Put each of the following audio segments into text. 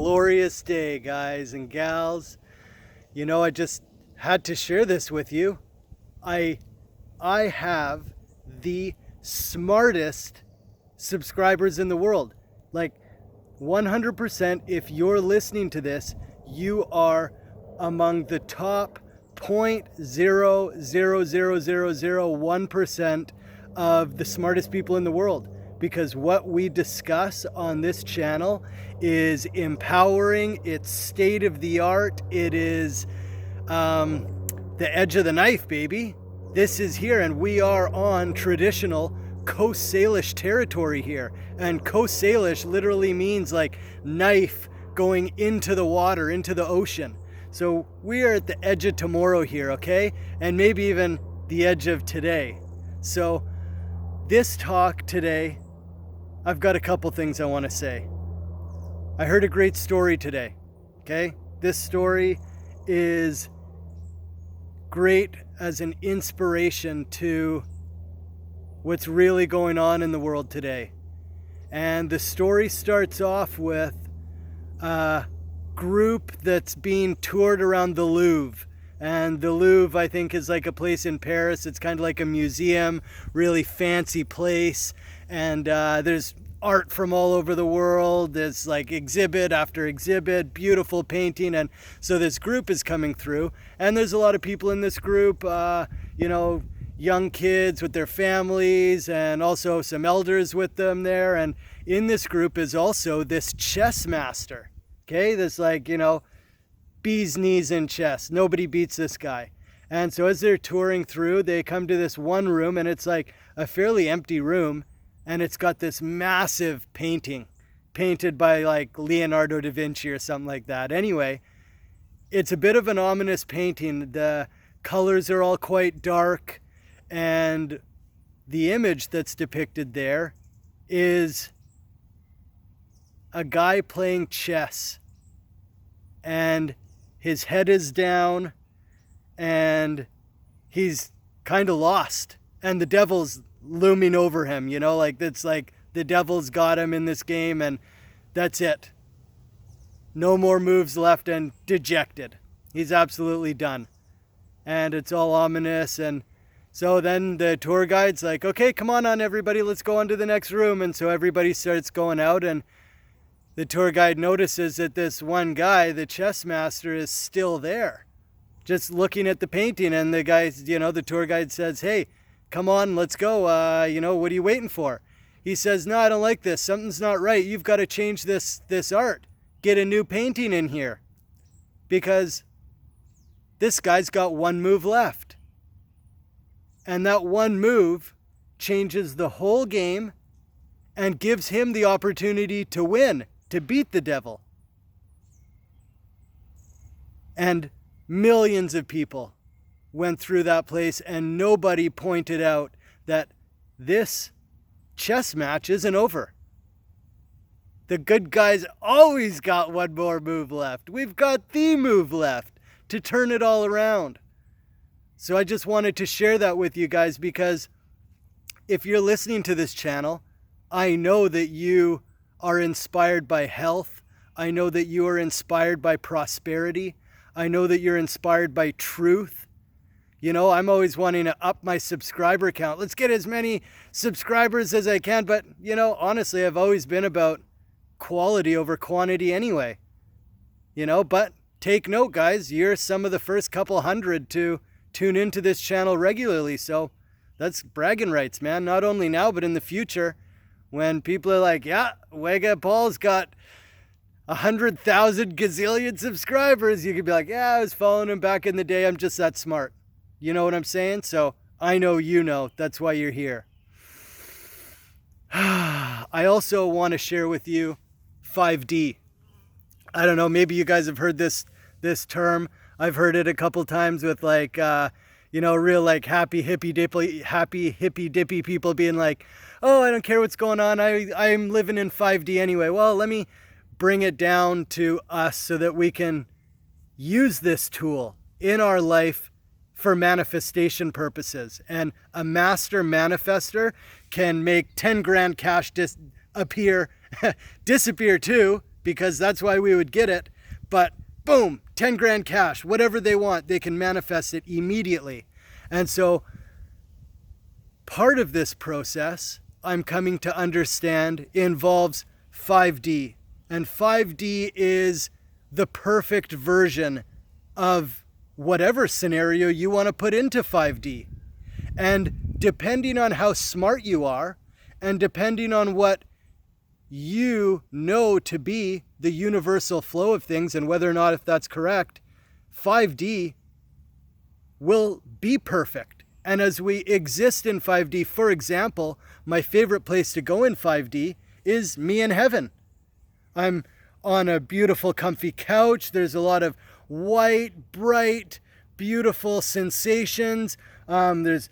glorious day, guys and gals. You know, I just had to share this with you. I have the smartest subscribers in the world. Like 100%, if you're listening to this, you are among the top 0.00001% of the smartest people in the world. Because what we discuss on this channel is empowering, it's state of the art, it is the edge of the knife, baby. This is here, and we are on traditional Coast Salish territory here. And Coast Salish literally means like knife going into the water, into the ocean. So we are at the edge of tomorrow here, okay? And maybe even the edge of today. So this talk today, I've got a couple things I want to say. I heard a great story today, okay? This story is great as an inspiration to what's really going on in the world today. And the story starts off with a group that's being toured around the Louvre. And the Louvre, I think, is like a place in Paris. It's kind of like a museum, really fancy place. And there's art from all over the world. There's like exhibit after exhibit, beautiful painting. And so this group is coming through. And there's a lot of people in this group, young kids with their families and also some elders with them there. And in this group is also this chess master. Okay, this bee's knees in chess. Nobody beats this guy. And so as they're touring through, they come to this one room, and it's like a fairly empty room, and it's got this massive painting painted by like Leonardo da Vinci or something like that. Anyway, it's a bit of an ominous painting. The colors are all quite dark, and the image that's depicted there is a guy playing chess, and his head is down and he's kind of lost, and the devil's looming over him, it's like the devil's got him in this game, and that's it. No more moves left, and dejected. He's absolutely done. And it's all ominous. And so then the tour guide's like, okay, come on everybody, let's go on to the next room. And so everybody starts going out, and the tour guide notices that this one guy, the chess master, is still there, just looking at the painting. And the guy, the tour guide says, hey, come on, let's go. What are you waiting for? He says, no, I don't like this. Something's not right. You've got to change this art. Get a new painting in here, because this guy's got one move left. And that one move changes the whole game and gives him the opportunity to win, to beat the devil. And millions of people went through that place, and nobody pointed out that this chess match isn't over. The good guys always got one more move left. We've got the move left to turn it all around. So I just wanted to share that with you guys, because if you're listening to this channel, I know that you are inspired by health. I know that you are inspired by prosperity. I know that you're inspired by truth. I'm always wanting to up my subscriber count. Let's get as many subscribers as I can. But, honestly, I've always been about quality over quantity anyway. But take note, guys, you're some of the first couple hundred to tune into this channel regularly. So that's bragging rights, man. Not only now, but in the future, when people are like, yeah, Wega Paul's got 100,000 gazillion subscribers, you could be like, yeah, I was following him back in the day. I'm just that smart. You know what I'm saying? So I know you know. That's why you're here. I also want to share with you 5D. I don't know, maybe you guys have heard this term. I've heard it a couple times with real like happy hippy dippy people being like, oh, I don't care what's going on. I'm living in 5D anyway. Well, let me bring it down to us so that we can use this tool in our life for manifestation purposes. And a master manifester can make 10 grand cash disappear too, because that's why we would get it. But boom, 10 grand cash, whatever they want, they can manifest it immediately. And so part of this process, I'm coming to understand, involves 5D. And 5D is the perfect version of whatever scenario you want to put into 5D. And depending on how smart you are, and depending on what you know to be the universal flow of things, and whether or not if that's correct, 5D will be perfect. And as we exist in 5D, for example, my favorite place to go in 5D is me in heaven. I'm on a beautiful, comfy couch. There's a lot of white, bright, beautiful sensations. There's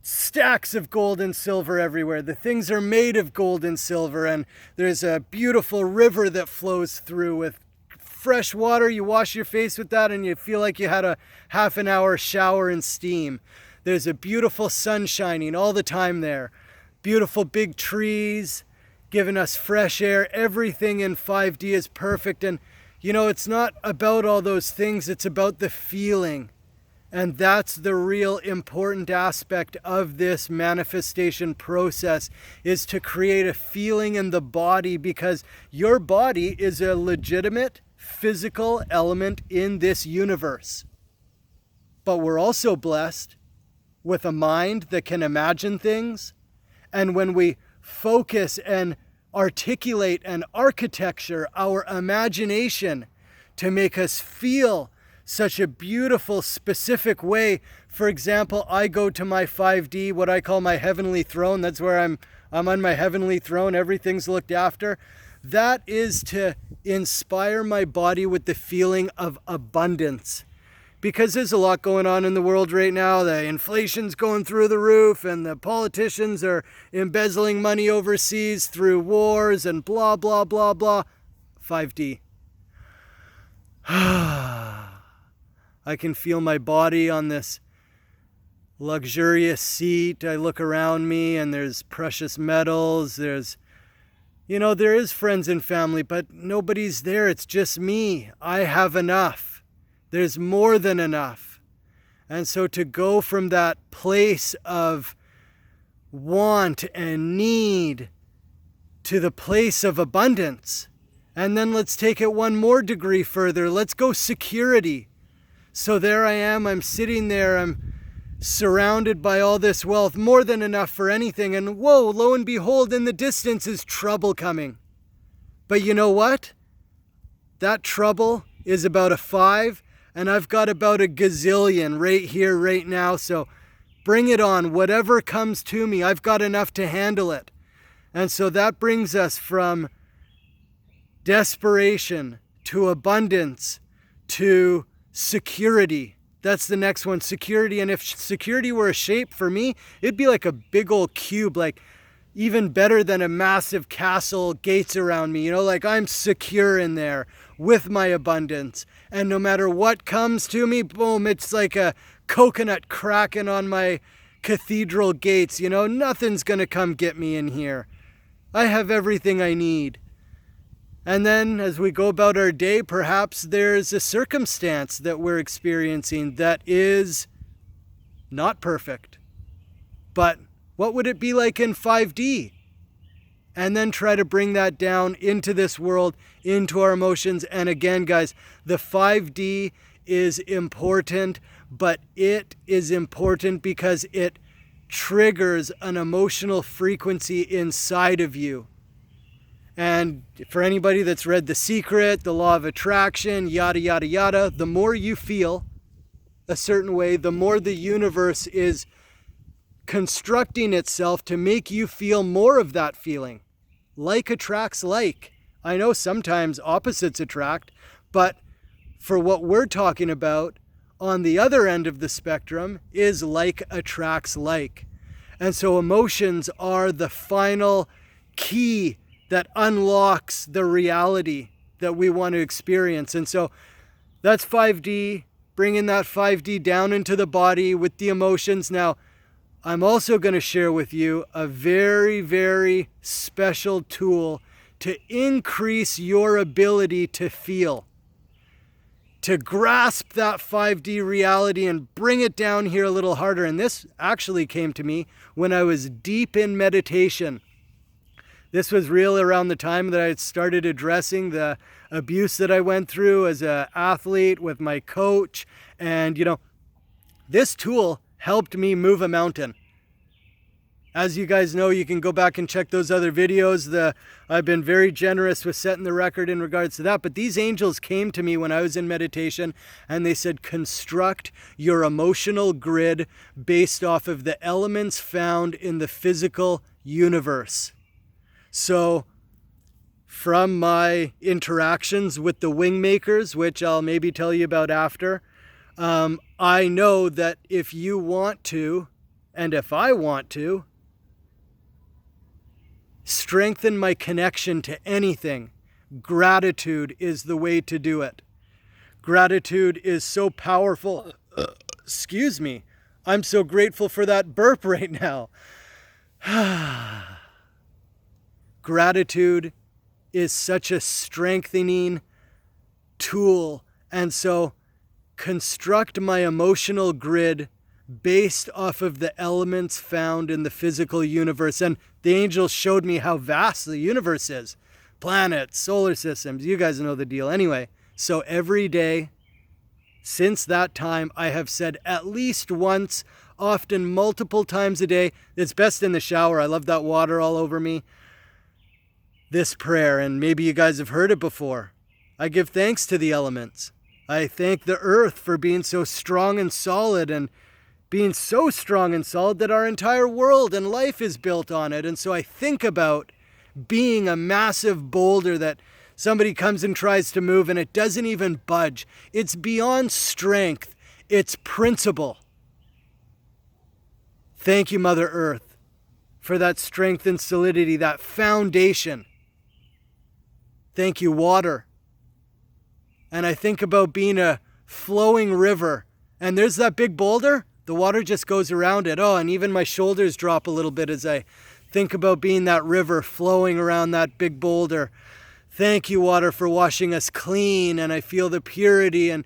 stacks of gold and silver everywhere. The things are made of gold and silver, and there's a beautiful river that flows through with fresh water. You wash your face with that and you feel like you had a half an hour shower in steam. There's a beautiful sun shining all the time there. Beautiful big trees giving us fresh air. Everything in 5D is perfect. And you know, it's not about all those things, it's about the feeling. And that's the real important aspect of this manifestation process, is to create a feeling in the body, because your body is a legitimate physical element in this universe. But we're also blessed with a mind that can imagine things. And when we focus and articulate and architecture our imagination to make us feel such a beautiful, specific way. For example, I go to my 5D, what I call my heavenly throne. That's where I'm on my heavenly throne. Everything's looked after. That is to inspire my body with the feeling of abundance. Because there's a lot going on in the world right now. The inflation's going through the roof, and the politicians are embezzling money overseas through wars and blah, blah, blah, blah. 5D. I can feel my body on this luxurious seat. I look around me and there's precious metals. There is friends and family, but nobody's there. It's just me. I have enough. There's more than enough. And so to go from that place of want and need to the place of abundance. And then let's take it one more degree further. Let's go security. So there I am, I'm sitting there, I'm surrounded by all this wealth, more than enough for anything. And whoa, lo and behold, in the distance is trouble coming. But you know what? That trouble is about a 5, and I've got about a gazillion right here, right now. So bring it on, whatever comes to me, I've got enough to handle it. And so that brings us from desperation to abundance to security. That's the next one, security. And if security were a shape for me, it'd be like a big old cube, like even better than a massive castle, gates around me. You know, like I'm secure in there with my abundance. And no matter what comes to me, boom, it's like a coconut cracking on my cathedral gates. You know, nothing's gonna come get me in here. I have everything I need. And then as we go about our day, perhaps there's a circumstance that we're experiencing that is not perfect. But what would it be like in 5D? And then try to bring that down into this world, into our emotions. And again, guys, the 5D is important, but it is important because it triggers an emotional frequency inside of you. And for anybody that's read The Secret, the law of attraction, yada, yada, yada, the more you feel a certain way, the more the universe is constructing itself to make you feel more of that feeling. Like attracts like. I know sometimes opposites attract, but for what we're talking about on the other end of the spectrum is like attracts like. And so emotions are the final key that unlocks the reality that we want to experience. And so that's 5D, bringing that 5D down into the body with the emotions. Now, I'm also going to share with you a very, very special tool to increase your ability to feel, to grasp that 5D reality and bring it down here a little harder. And this actually came to me when I was deep in meditation. This was real around the time that I had started addressing the abuse that I went through as an athlete with my coach. And, this tool helped me move a mountain. As you guys know, you can go back and check those other videos. I've been very generous with setting the record in regards to that. But these angels came to me when I was in meditation and they said, construct your emotional grid based off of the elements found in the physical universe. So from my interactions with the Wingmakers, which I'll maybe tell you about after, I know that if you want to, and if I want to, strengthen my connection to anything, gratitude is the way to do it. Gratitude is so powerful. Excuse me. I'm so grateful for that burp right now. Gratitude is such a strengthening tool. And so construct my emotional grid based off of the elements found in the physical universe. And the angels showed me how vast the universe is. Planets, solar systems, you guys know the deal. Anyway, so every day since that time, I have said at least once, often multiple times a day, it's best in the shower. I love that water all over me. This prayer, and maybe you guys have heard it before. I give thanks to the elements. I thank the earth for being so strong and solid, and being so strong and solid that our entire world and life is built on it. And so I think about being a massive boulder that somebody comes and tries to move and it doesn't even budge. It's beyond strength. It's principle. Thank you, Mother Earth, for that strength and solidity, that foundation. Thank you, water. And I think about being a flowing river, and there's that big boulder. The water just goes around it. Oh, and even my shoulders drop a little bit as I think about being that river flowing around that big boulder. Thank you, water, for washing us clean, and I feel the purity. And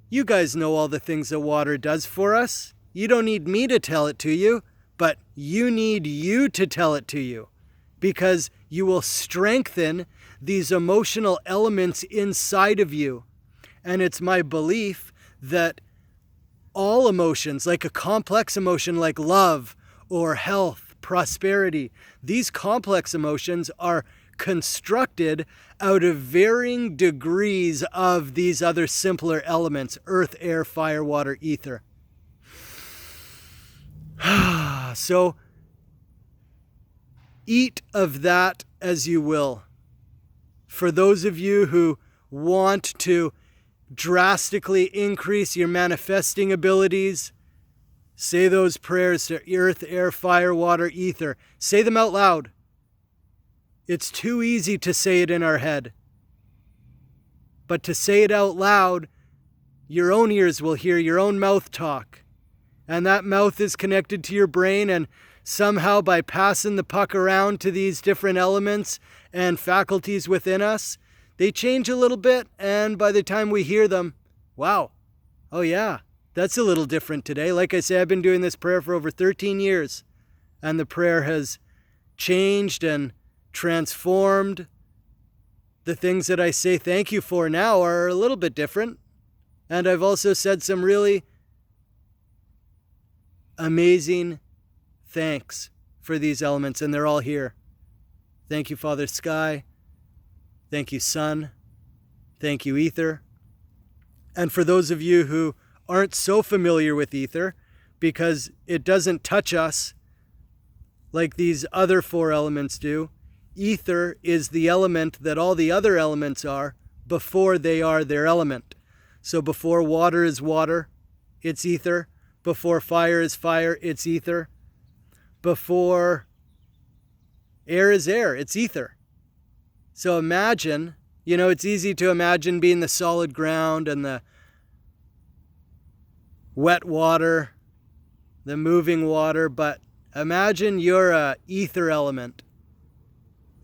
you guys know all the things that water does for us. You don't need me to tell it to you, but you need you to tell it to you, because you will strengthen these emotional elements inside of you. And it's my belief that all emotions, like a complex emotion like love or health, prosperity, these complex emotions are constructed out of varying degrees of these other simpler elements: earth, air, fire, water, ether. So eat of that as you will. For those of you who want to drastically increase your manifesting abilities, say those prayers to earth, air, fire, water, ether. Say them out loud. It's too easy to say it in our head. But to say it out loud, your own ears will hear your own mouth talk. And that mouth is connected to your brain, and somehow by passing the puck around to these different elements and faculties within us, they change a little bit, and by the time we hear them, wow, oh yeah, that's a little different today. Like I say, I've been doing this prayer for over 13 years, and the prayer has changed and transformed. The things that I say thank you for now are a little bit different, and I've also said some really amazing thanks for these elements, and they're all here. Thank you, Father Sky. Thank you, Sun. Thank you, Ether. And for those of you who aren't so familiar with ether, because it doesn't touch us like these other four elements do, ether is the element that all the other elements are before they are their element. So before water is water, it's ether. Before fire is fire, it's ether. Before air is air, it's ether. So imagine, it's easy to imagine being the solid ground and the wet water, the moving water, but imagine you're a ether element.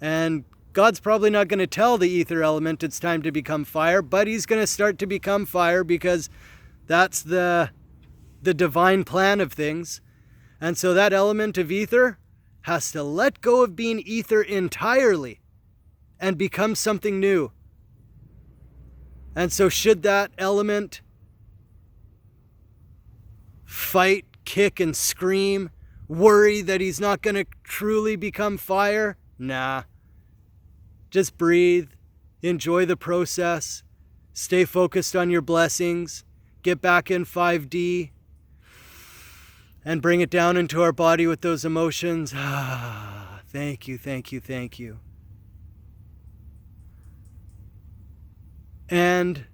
And God's probably not going to tell the ether element it's time to become fire, but he's going to start to become fire because that's the divine plan of things. And so that element of ether has to let go of being ether entirely and become something new. And so should that element fight, kick, and scream, worry that he's not going to truly become fire? Nah. Just breathe, enjoy the process, stay focused on your blessings, get back in 5D, and bring it down into our body with those emotions. Thank you, thank you, thank you. And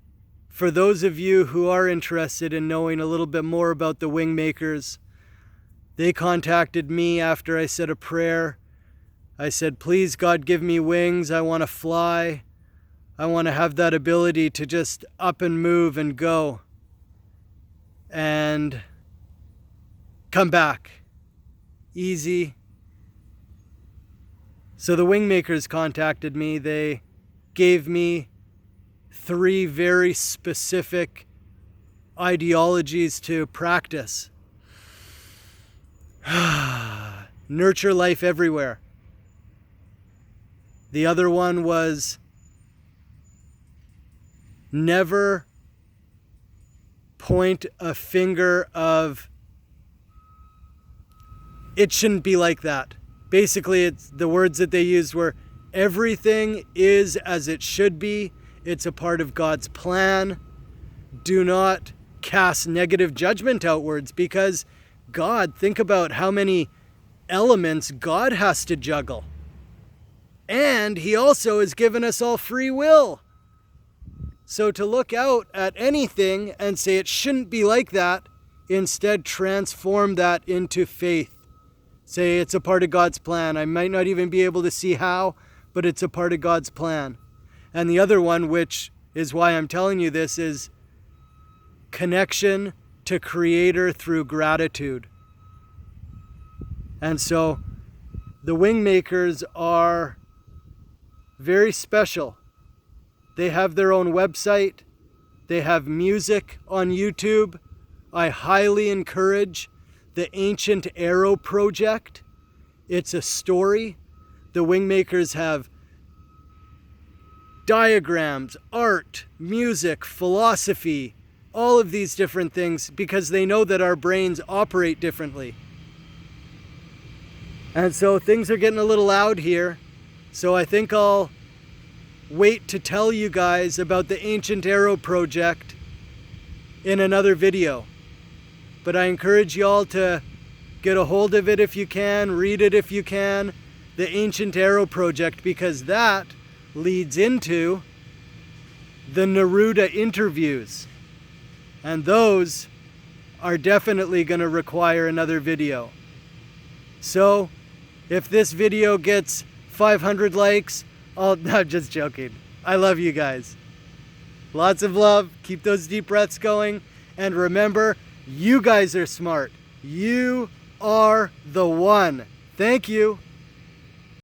for those of you who are interested in knowing a little bit more about the Wingmakers, they contacted me after I said a prayer. I said, please, God, give me wings. I want to fly. I want to have that ability to just up and move and go and come back. Easy. So the Wingmakers contacted me. They gave me 3 very specific ideologies to practice. Nurture life everywhere. The other one was never point a finger of it shouldn't be like that. Basically, it's the words that they used were everything is as it should be. It's a part of God's plan. Do not cast negative judgment outwards because God, think about how many elements God has to juggle. And he also has given us all free will. So to look out at anything and say it shouldn't be like that, instead transform that into faith. Say it's a part of God's plan. I might not even be able to see how, but it's a part of God's plan. And the other one, which is why I'm telling you this, is connection to Creator through gratitude. And so the Wingmakers are very special. They have their own website. They have music on YouTube. I highly encourage the Ancient Arrow Project. It's a story. The Wingmakers have diagrams, art, music, philosophy, all of these different things because they know that our brains operate differently. And so things are getting a little loud here. So I think I'll wait to tell you guys about the Ancient Arrow Project in another video. But I encourage y'all to get a hold of it if you can, read it if you can, the Ancient Arrow Project, because that leads into the Neruda interviews. And those are definitely going to require another video. So if this video gets 500 likes, I'm just joking. I love you guys. Lots of love. Keep those deep breaths going. And remember, you guys are smart. You are the one. Thank you.